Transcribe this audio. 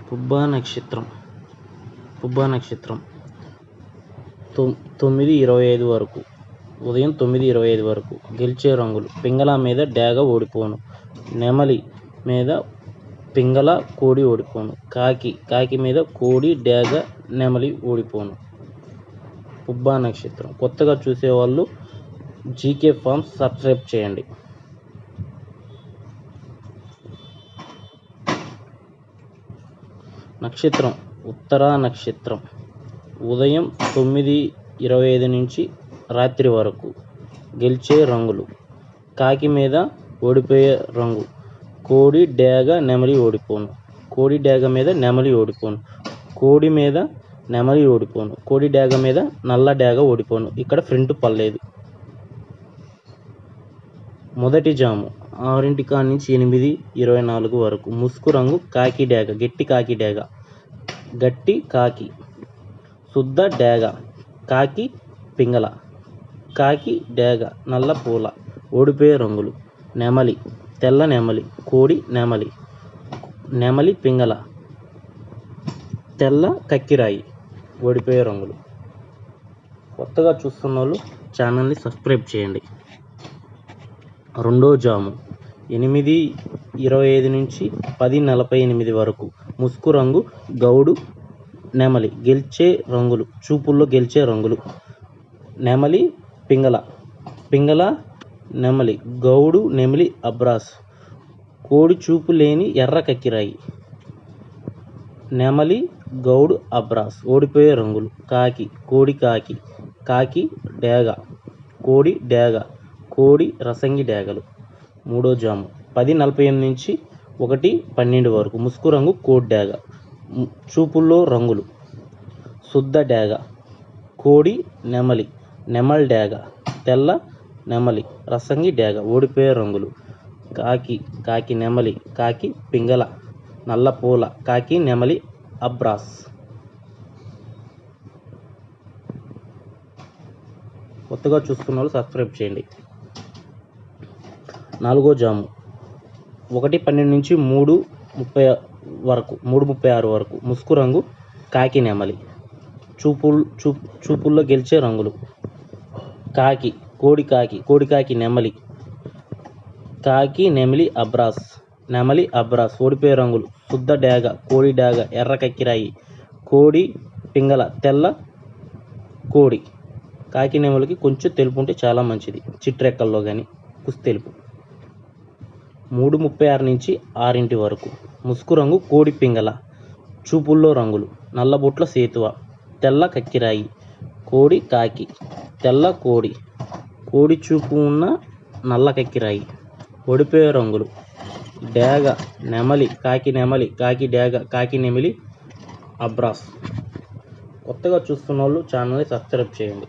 పుబ్బా నక్షత్రం 9:25 వరకు, ఉదయం 9:25 వరకు. గెలిచే రంగులు: పింగళ మీద డేగ ఓడిపోను, నెమలి మీద పింగళ కోడి ఓడిపోను, కాకి మీద కోడి డేగ నెమలి ఓడిపోను. పుబ్బా నక్షత్రం. కొత్తగా చూసేవాళ్ళు జీకే ఫార్మ్స్ సబ్స్క్రైబ్ చేయండి. నక్షత్రం ఉత్తరా నక్షత్రం, ఉదయం 9:25 నుంచి రాత్రి వరకు. గెలిచే రంగులు: కాకి మీద ఓడిపోయే రంగు కోడి డేగ నెమలి ఓడిపోను, కోడి డేగ మీద నెమలి ఓడిపోను, కోడి మీద నెమలి ఓడిపోను, కోడి డేగ మీద నల్ల డేగ ఓడిపోను. ఇక్కడ ఫ్రంట్ పర్లేదు. మొదటి జాము 6 నుంచి 8:24 వరకు. ముసుగు రంగు కాకి డేగ, గట్టి కాకి, శుద్ధ డేగ, కాకి పింగళ, కాకి డేగ, నల్ల పూల. ఓడిపోయే రంగులు: నెమలి, తెల్ల నెమలి, కోడి నెమలి, నెమలి పింగళ, తెల్ల కక్కిరాయి. ఓడిపోయే రంగులు. కొత్తగా చూస్తున్న వాళ్ళు ఛానల్ని సబ్స్క్రైబ్ చేయండి. రెండో జాము 8:25 నుంచి 10:48 వరకు. ముసుగు రంగు గౌడు నెమలి. గెలిచే రంగులు: చూపుల్లో గెలిచే రంగులు నెమలి పింగళ నెమలి, గౌడు నెమలి అబ్రాస్, కోడి చూపు లేని ఎర్ర కక్కిరాయి, నెమలి గౌడు అబ్రాస్. ఓడిపోయే రంగులు: కోడి కాకి డేగ, కోడి డేగ, కోడి రసంగి డేగలు. మూడో జాము 10:48 నుంచి 1:12 వరకు. ముసుగు రంగు కోడి డేగ. చూపుల్లో రంగులు: శుద్ధ డేగ, కోడి నెమలి, నెమల్ డేగ, తెల్ల నెమలి, రసంగి డేగ. ఓడిపోయే రంగులు: కాకి నెమలి, కాకి పింగళ, నల్ల పూల, కాకి నెమలి అబ్రాస్. కొత్తగా చూస్తున్న వాళ్ళు సబ్స్క్రైబ్ చేయండి. నాలుగో జాము 1:12 నుంచి 3:36 వరకు. ముసుగు రంగు కాకి నెమలి. చూపుల్లో గెలిచే రంగులు: కోడి కాకి నెమలి, కాకి నెమలి అబ్రాస్, నెమలి అబ్రాస్. ఓడిపోయే రంగులు: శుద్ధ డేగ, కోడి డేగ, ఎర్ర కక్కిరాయి, కోడి పింగళ, తెల్ల కోడి. కాకి నెమలికి కొంచెం తెలుపు ఉంటే చాలా మంచిది, చిట్రెక్కల్లో కానీ కుసి తెలుపు. 3:36 నుంచి 6 వరకు. ముసుగు రంగు కోడి పింగళ. చూపుల్లో రంగులు: నల్లబొట్ల సేతువ, తెల్ల కక్కిరాయి, కోడి కాకి, తెల్ల కోడి, కోడి చూపు ఉన్న నల్ల కక్కిరాయి. ఓడిపోయే రంగులు: డేగ నెమలి, కాకి డేగ, కాకి నెమలి అబ్రాస్. కొత్తగా చూస్తున్న వాళ్ళు ఛానల్ని సబ్స్క్రైబ్ చేయండి.